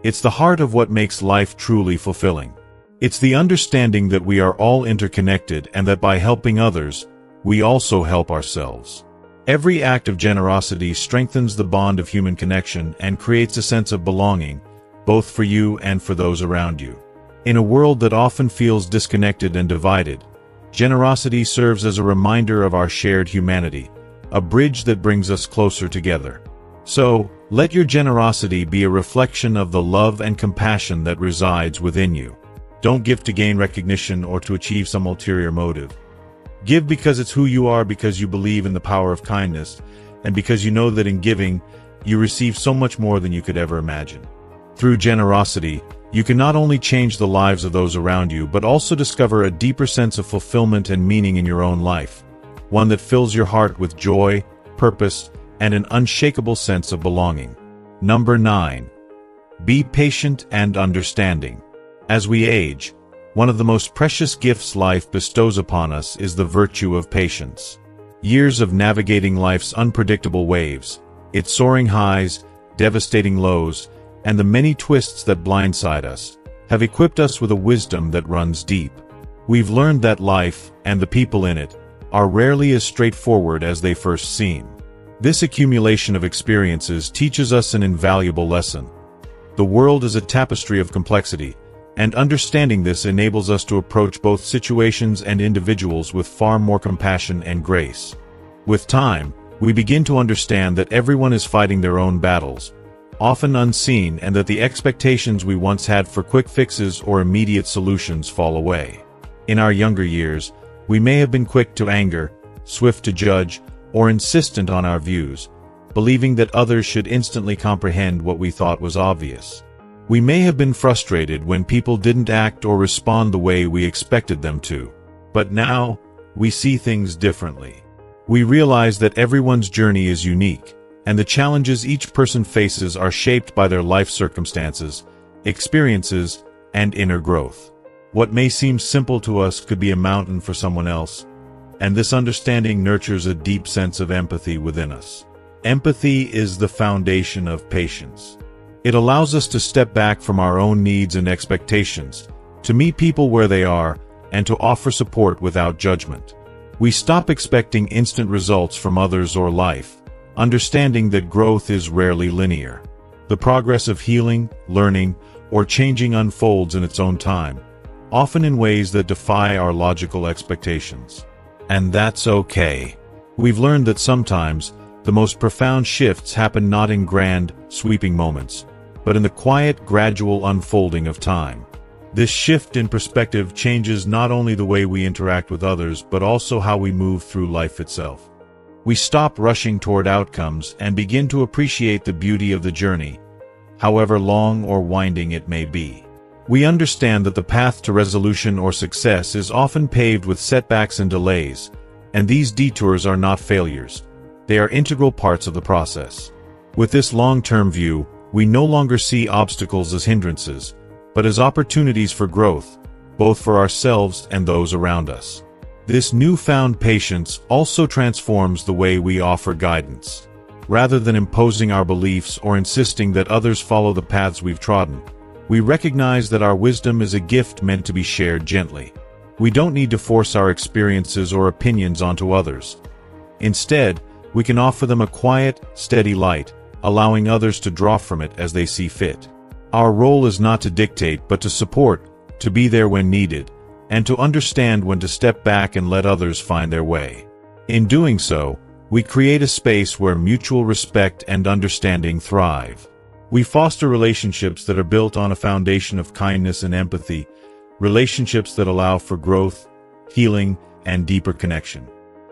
It's the heart of what makes life truly fulfilling. It's the understanding that we are all interconnected and that by helping others, we also help ourselves. Every act of generosity strengthens the bond of human connection and creates a sense of belonging, both for you and for those around you. In a world that often feels disconnected and divided, generosity serves as a reminder of our shared humanity, a bridge that brings us closer together. So, let your generosity be a reflection of the love and compassion that resides within you. Don't give to gain recognition or to achieve some ulterior motive. Give because it's who you are, because you believe in the power of kindness, and because you know that in giving, you receive so much more than you could ever imagine. Through generosity, you can not only change the lives of those around you, but also discover a deeper sense of fulfillment and meaning in your own life, one that fills your heart with joy, purpose, and an unshakable sense of belonging. Number 9. Be patient and understanding. As we age, one of the most precious gifts life bestows upon us is the virtue of patience. Years of navigating life's unpredictable waves, its soaring highs, devastating lows, and the many twists that blindside us, have equipped us with a wisdom that runs deep. We've learned that life, and the people in it, are rarely as straightforward as they first seem. This accumulation of experiences teaches us an invaluable lesson. The world is a tapestry of complexity, and understanding this enables us to approach both situations and individuals with far more compassion and grace. With time, we begin to understand that everyone is fighting their own battles, often unseen, and that the expectations we once had for quick fixes or immediate solutions fall away. In our younger years, we may have been quick to anger, swift to judge, or insistent on our views, believing that others should instantly comprehend what we thought was obvious. We may have been frustrated when people didn't act or respond the way we expected them to. But now, we see things differently. We realize that everyone's journey is unique, and the challenges each person faces are shaped by their life circumstances, experiences, and inner growth. What may seem simple to us could be a mountain for someone else, and this understanding nurtures a deep sense of empathy within us. Empathy is the foundation of patience. It allows us to step back from our own needs and expectations, to meet people where they are, and to offer support without judgment. We stop expecting instant results from others or life, understanding that growth is rarely linear. The progress of healing, learning, or changing unfolds in its own time, often in ways that defy our logical expectations. And that's okay. We've learned that sometimes, the most profound shifts happen not in grand, sweeping moments, but in the quiet, gradual unfolding of time. This shift in perspective changes not only the way we interact with others, but also how we move through life itself. We stop rushing toward outcomes and begin to appreciate the beauty of the journey, however long or winding it may be. We understand that the path to resolution or success is often paved with setbacks and delays, and these detours are not failures. They are integral parts of the process. With this long-term view, we no longer see obstacles as hindrances, but as opportunities for growth, both for ourselves and those around us. This newfound patience also transforms the way we offer guidance. Rather than imposing our beliefs or insisting that others follow the paths we've trodden, we recognize that our wisdom is a gift meant to be shared gently. We don't need to force our experiences or opinions onto others. Instead, we can offer them a quiet, steady light, allowing others to draw from it as they see fit. Our role is not to dictate, but to support, to be there when needed, and to understand when to step back and let others find their way. In doing so, we create a space where mutual respect and understanding thrive. We foster relationships that are built on a foundation of kindness and empathy, relationships that allow for growth, healing, and deeper connection.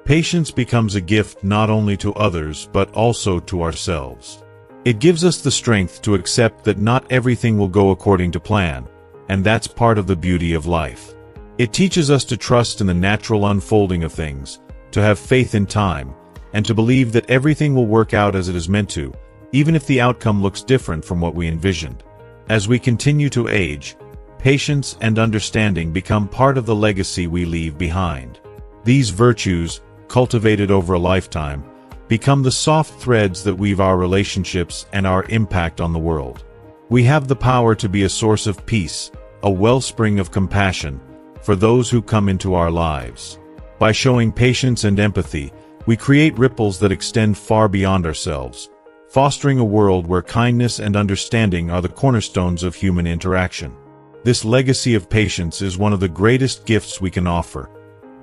Patience becomes a gift not only to others but also to ourselves. It gives us the strength to accept that not everything will go according to plan, and that's part of the beauty of life. It teaches us to trust in the natural unfolding of things, to have faith in time, and to believe that everything will work out as it is meant to, even if the outcome looks different from what we envisioned. As we continue to age, patience and understanding become part of the legacy we leave behind. These virtues, cultivated over a lifetime, become the soft threads that weave our relationships and our impact on the world. We have the power to be a source of peace, a wellspring of compassion, for those who come into our lives. By showing patience and empathy, we create ripples that extend far beyond ourselves, fostering a world where kindness and understanding are the cornerstones of human interaction. This legacy of patience is one of the greatest gifts we can offer,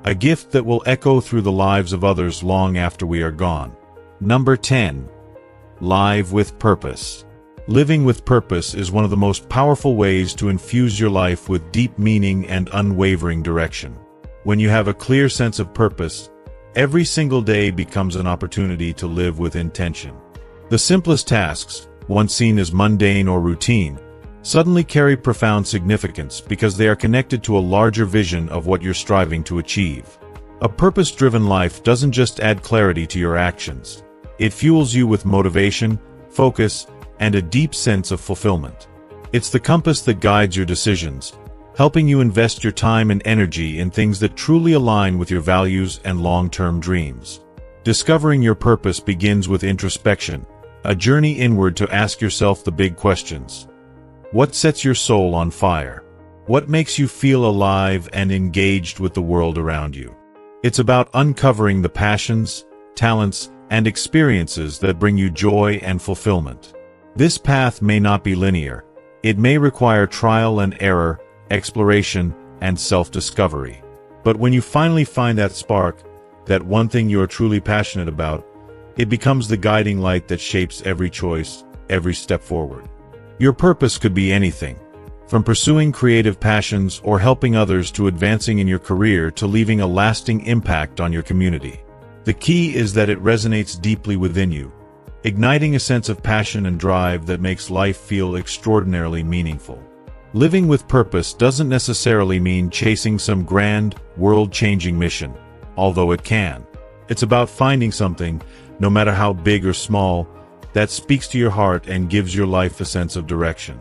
a gift that will echo through the lives of others long after we are gone. Number 10. Live with purpose. Living with purpose is one of the most powerful ways to infuse your life with deep meaning and unwavering direction. When you have a clear sense of purpose, every single day becomes an opportunity to live with intention. The simplest tasks, once seen as mundane or routine, suddenly carry profound significance because they are connected to a larger vision of what you're striving to achieve. A purpose-driven life doesn't just add clarity to your actions. It fuels you with motivation, focus, and a deep sense of fulfillment. It's the compass that guides your decisions, helping you invest your time and energy in things that truly align with your values and long-term dreams. Discovering your purpose begins with introspection, a journey inward to ask yourself the big questions. What sets your soul on fire? What makes you feel alive and engaged with the world around you? It's about uncovering the passions, talents, and experiences that bring you joy and fulfillment. This path may not be linear. It may require trial and error, exploration, and self-discovery. But when you finally find that spark, that one thing you are truly passionate about, it becomes the guiding light that shapes every choice, every step forward. Your purpose could be anything, from pursuing creative passions or helping others to advancing in your career to leaving a lasting impact on your community. The key is that it resonates deeply within you, igniting a sense of passion and drive that makes life feel extraordinarily meaningful. Living with purpose doesn't necessarily mean chasing some grand, world-changing mission, although it can. It's about finding something, no matter how big or small, that speaks to your heart and gives your life a sense of direction.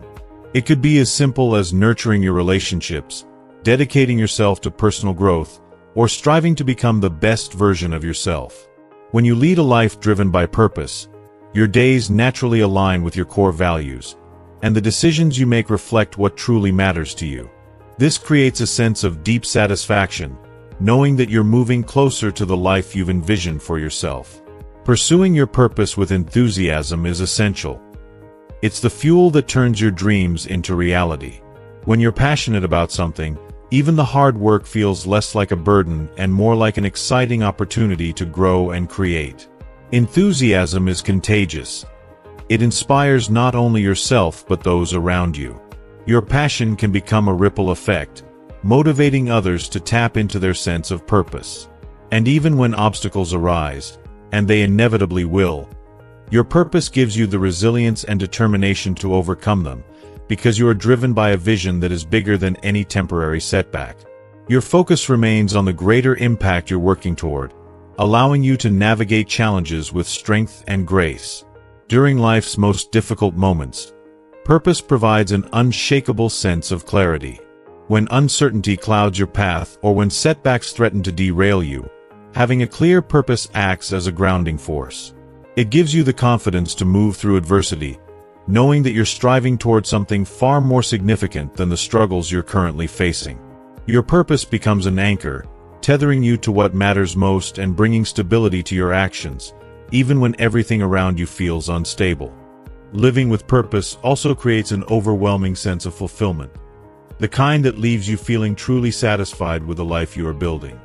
It could be as simple as nurturing your relationships, dedicating yourself to personal growth, or striving to become the best version of yourself. When you lead a life driven by purpose, your days naturally align with your core values, and the decisions you make reflect what truly matters to you. This creates a sense of deep satisfaction, knowing that you're moving closer to the life you've envisioned for yourself. Pursuing your purpose with enthusiasm is essential. It's the fuel that turns your dreams into reality. When you're passionate about something, even the hard work feels less like a burden and more like an exciting opportunity to grow and create. Enthusiasm is contagious. It inspires not only yourself but those around you. Your passion can become a ripple effect, motivating others to tap into their sense of purpose. And even when obstacles arise, and they inevitably will, your purpose gives you the resilience and determination to overcome them, because you are driven by a vision that is bigger than any temporary setback. Your focus remains on the greater impact you're working toward, allowing you to navigate challenges with strength and grace. During life's most difficult moments, purpose provides an unshakable sense of clarity. When uncertainty clouds your path or when setbacks threaten to derail you, having a clear purpose acts as a grounding force. It gives you the confidence to move through adversity, knowing that you're striving toward something far more significant than the struggles you're currently facing. Your purpose becomes an anchor, tethering you to what matters most and bringing stability to your actions, even when everything around you feels unstable. Living with purpose also creates an overwhelming sense of fulfillment, the kind that leaves you feeling truly satisfied with the life you are building.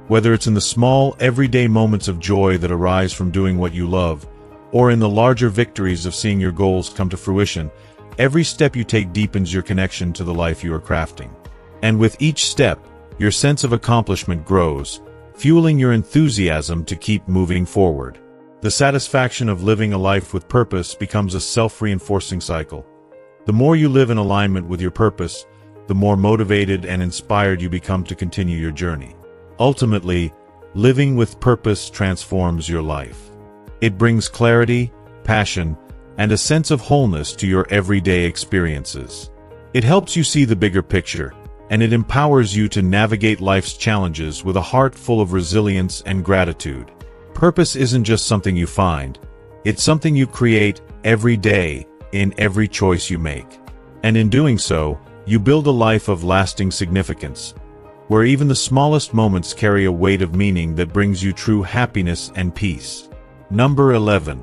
Whether it's in the small, everyday moments of joy that arise from doing what you love, or in the larger victories of seeing your goals come to fruition, every step you take deepens your connection to the life you are crafting. And with each step, your sense of accomplishment grows, fueling your enthusiasm to keep moving forward. The satisfaction of living a life with purpose becomes a self-reinforcing cycle. The more you live in alignment with your purpose, the more motivated and inspired you become to continue your journey. Ultimately, living with purpose transforms your life. It brings clarity, passion, and a sense of wholeness to your everyday experiences. It helps you see the bigger picture, and it empowers you to navigate life's challenges with a heart full of resilience and gratitude. Purpose isn't just something you find, it's something you create every day, in every choice you make. And in doing so, you build a life of lasting significance, where even the smallest moments carry a weight of meaning that brings you true happiness and peace. Number 11.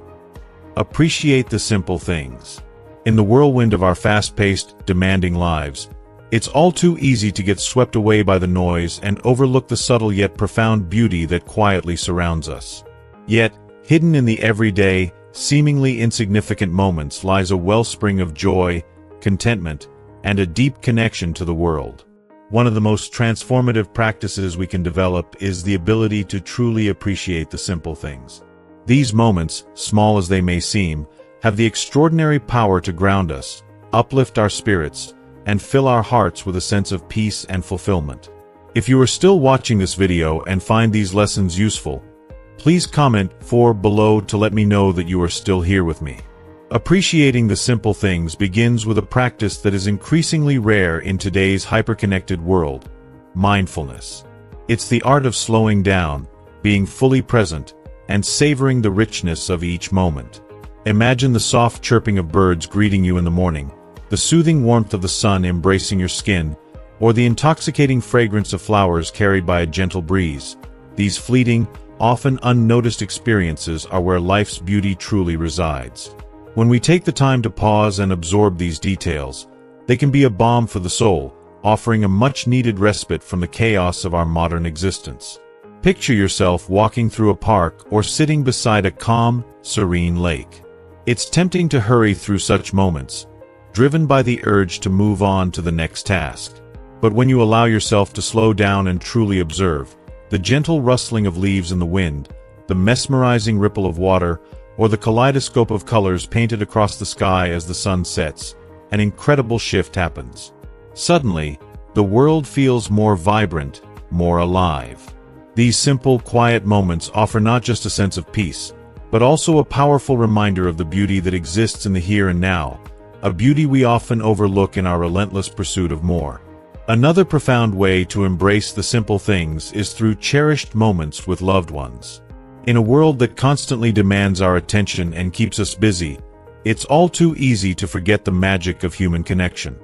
Appreciate the simple things. In the whirlwind of our fast-paced, demanding lives, it's all too easy to get swept away by the noise and overlook the subtle yet profound beauty that quietly surrounds us. Yet, hidden in the everyday, seemingly insignificant moments lies a wellspring of joy, contentment, and a deep connection to the world. One of the most transformative practices we can develop is the ability to truly appreciate the simple things. These moments, small as they may seem, have the extraordinary power to ground us, uplift our spirits, and fill our hearts with a sense of peace and fulfillment. If you are still watching this video and find these lessons useful, please comment below to let me know that you are still here with me. Appreciating the simple things begins with a practice that is increasingly rare in today's hyper-connected world: mindfulness. It's the art of slowing down, being fully present, and savoring the richness of each moment. Imagine the soft chirping of birds greeting you in the morning, the soothing warmth of the sun embracing your skin, or the intoxicating fragrance of flowers carried by a gentle breeze. These fleeting, often unnoticed experiences are where life's beauty truly resides. When we take the time to pause and absorb these details, they can be a balm for the soul, offering a much-needed respite from the chaos of our modern existence. Picture yourself walking through a park or sitting beside a calm, serene lake. It's tempting to hurry through such moments, driven by the urge to move on to the next task. But when you allow yourself to slow down and truly observe, the gentle rustling of leaves in the wind, the mesmerizing ripple of water, or the kaleidoscope of colors painted across the sky as the sun sets, an incredible shift happens. Suddenly, the world feels more vibrant, more alive. These simple, quiet moments offer not just a sense of peace, but also a powerful reminder of the beauty that exists in the here and now, a beauty we often overlook in our relentless pursuit of more. Another profound way to embrace the simple things is through cherished moments with loved ones. In a world that constantly demands our attention and keeps us busy, it's all too easy to forget the magic of human connection.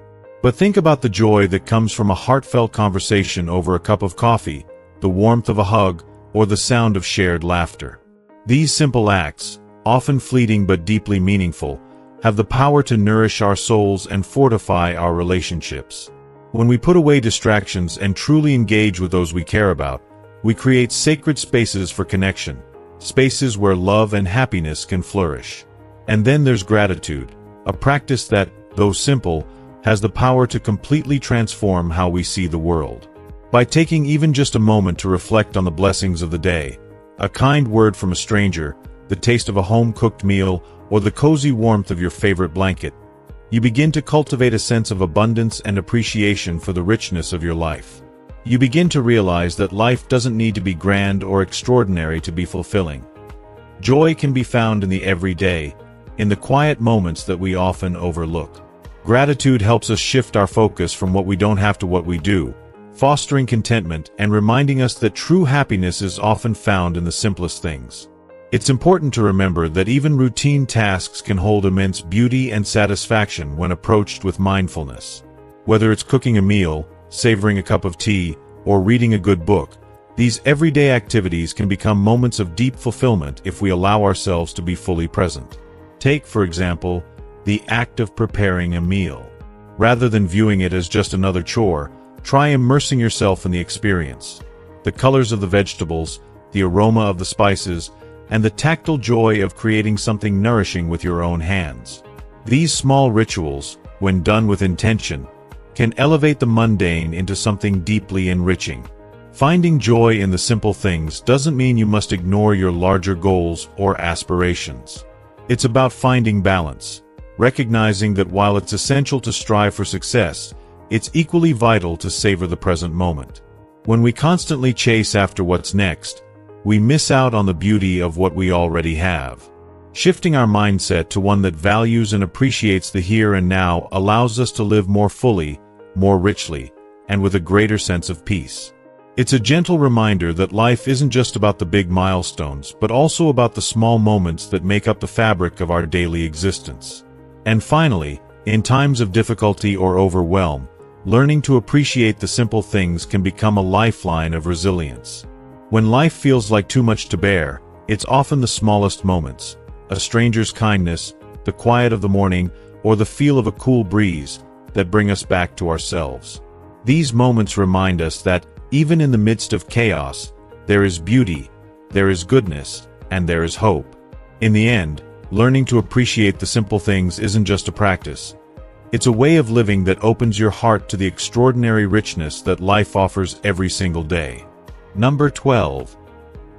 But think about the joy that comes from a heartfelt conversation over a cup of coffee, the warmth of a hug, or the sound of shared laughter. These simple acts, often fleeting but deeply meaningful, have the power to nourish our souls and fortify our relationships. When we put away distractions and truly engage with those we care about, we create sacred spaces for connection, spaces where love and happiness can flourish. And then there's gratitude, a practice that, though simple, has the power to completely transform how we see the world. By taking even just a moment to reflect on the blessings of the day, a kind word from a stranger, the taste of a home-cooked meal, or the cozy warmth of your favorite blanket, you begin to cultivate a sense of abundance and appreciation for the richness of your life. You begin to realize that life doesn't need to be grand or extraordinary to be fulfilling. Joy can be found in the everyday, in the quiet moments that we often overlook. Gratitude helps us shift our focus from what we don't have to what we do, fostering contentment and reminding us that true happiness is often found in the simplest things. It's important to remember that even routine tasks can hold immense beauty and satisfaction when approached with mindfulness. Whether it's cooking a meal, savoring a cup of tea, or reading a good book, these everyday activities can become moments of deep fulfillment if we allow ourselves to be fully present. Take, for example, the act of preparing a meal. Rather than viewing it as just another chore, try immersing yourself in the experience. The colors of the vegetables, the aroma of the spices, and the tactile joy of creating something nourishing with your own hands. These small rituals, when done with intention, can elevate the mundane into something deeply enriching. Finding joy in the simple things doesn't mean you must ignore your larger goals or aspirations. It's about finding balance, recognizing that while it's essential to strive for success, it's equally vital to savor the present moment. When we constantly chase after what's next, we miss out on the beauty of what we already have. Shifting our mindset to one that values and appreciates the here and now allows us to live more fully, more richly, and with a greater sense of peace. It's a gentle reminder that life isn't just about the big milestones, but also about the small moments that make up the fabric of our daily existence. And finally, in times of difficulty or overwhelm, learning to appreciate the simple things can become a lifeline of resilience. When life feels like too much to bear, it's often the smallest moments, a stranger's kindness, the quiet of the morning, or the feel of a cool breeze, that bring us back to ourselves. These moments remind us that, even in the midst of chaos, there is beauty, there is goodness, and there is hope. In the end, learning to appreciate the simple things isn't just a practice. It's a way of living that opens your heart to the extraordinary richness that life offers every single day. Number 12.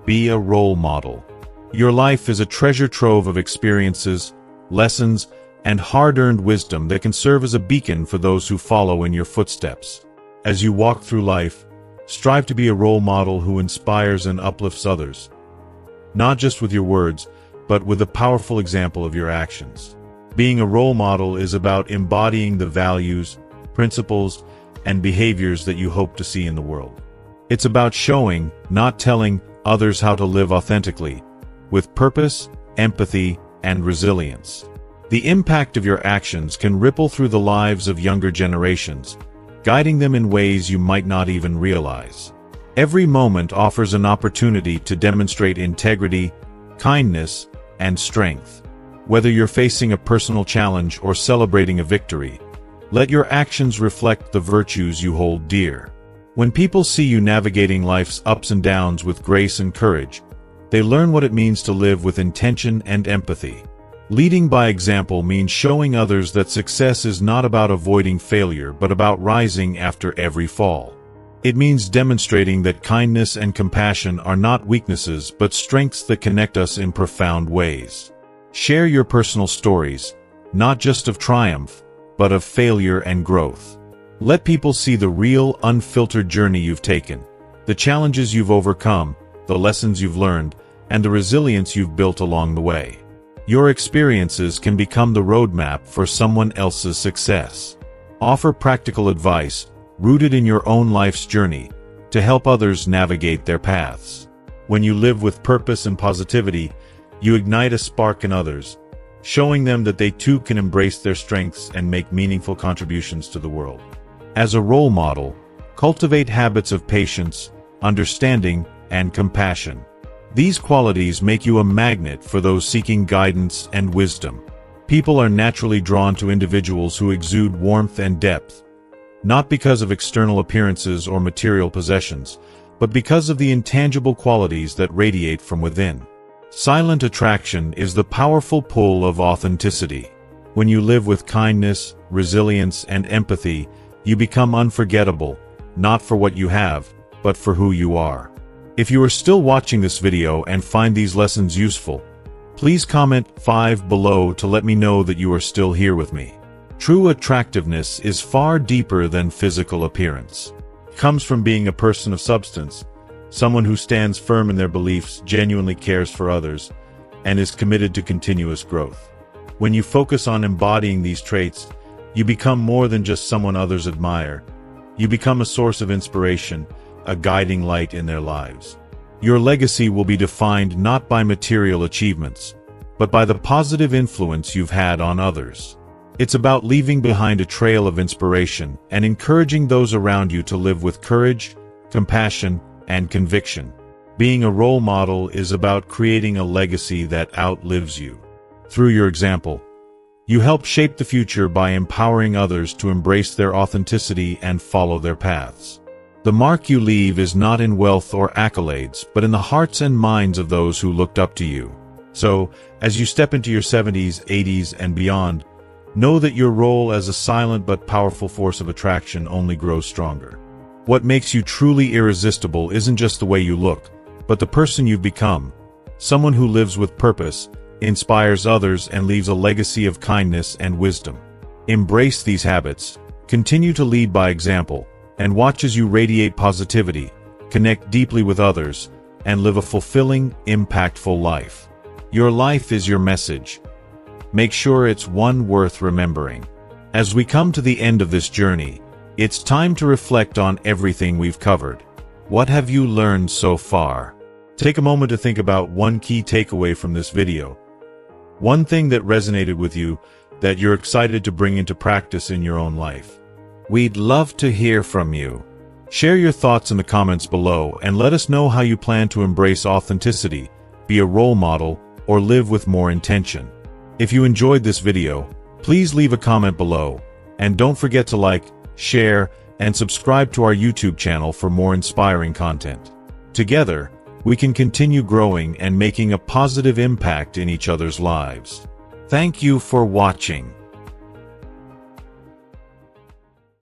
Be a role model. Your life is a treasure trove of experiences, lessons, and hard-earned wisdom that can serve as a beacon for those who follow in your footsteps. As you walk through life, strive to be a role model who inspires and uplifts others, not just with your words, but with a powerful example of your actions. Being a role model is about embodying the values, principles, and behaviors that you hope to see in the world. It's about showing, not telling, others how to live authentically, with purpose, empathy, and resilience. The impact of your actions can ripple through the lives of younger generations, guiding them in ways you might not even realize. Every moment offers an opportunity to demonstrate integrity, kindness, and strength. Whether you're facing a personal challenge or celebrating a victory, let your actions reflect the virtues you hold dear. When people see you navigating life's ups and downs with grace and courage, they learn what it means to live with intention and empathy. Leading by example means showing others that success is not about avoiding failure but about rising after every fall. It means demonstrating that kindness and compassion are not weaknesses but strengths that connect us in profound ways. Share your personal stories, not just of triumph, but of failure and growth. Let people see the real, unfiltered journey you've taken, the challenges you've overcome, the lessons you've learned, and the resilience you've built along the way. Your experiences can become the roadmap for someone else's success. Offer practical advice, rooted in your own life's journey, to help others navigate their paths. When you live with purpose and positivity, you ignite a spark in others, showing them that they too can embrace their strengths and make meaningful contributions to the world. As a role model, cultivate habits of patience, understanding, and compassion. These qualities make you a magnet for those seeking guidance and wisdom. People are naturally drawn to individuals who exude warmth and depth, not because of external appearances or material possessions, but because of the intangible qualities that radiate from within. Silent attraction is the powerful pull of authenticity. When you live with kindness, resilience, and empathy, you become unforgettable, not for what you have, but for who you are. If you are still watching this video and find these lessons useful, please comment 5 below to let me know that you are still here with me. True attractiveness is far deeper than physical appearance. It comes from being a person of substance, someone who stands firm in their beliefs, genuinely cares for others, and is committed to continuous growth. When you focus on embodying these traits, you become more than just someone others admire. You become a source of inspiration, a guiding light in their lives. Your legacy will be defined not by material achievements, but by the positive influence you've had on others. It's about leaving behind a trail of inspiration and encouraging those around you to live with courage, compassion, and conviction. Being a role model is about creating a legacy that outlives you. Through your example, you help shape the future by empowering others to embrace their authenticity and follow their paths. The mark you leave is not in wealth or accolades, but in the hearts and minds of those who looked up to you. So, as you step into your 70s, 80s, and beyond, know that your role as a silent but powerful force of attraction only grows stronger. What makes you truly irresistible isn't just the way you look, but the person you've become, someone who lives with purpose, inspires others, and leaves a legacy of kindness and wisdom. Embrace these habits, continue to lead by example, and watch as you radiate positivity, connect deeply with others, and live a fulfilling, impactful life. Your life is your message. Make sure it's one worth remembering. As we come to the end of this journey, it's time to reflect on everything we've covered. What have you learned so far? Take a moment to think about one key takeaway from this video. One thing that resonated with you that you're excited to bring into practice in your own life. We'd love to hear from you. Share your thoughts in the comments below and let us know how you plan to embrace authenticity, be a role model, or live with more intention. If you enjoyed this video, please leave a comment below, and don't forget to like, share, and subscribe to our YouTube channel for more inspiring content. Together, we can continue growing and making a positive impact in each other's lives. Thank you for watching.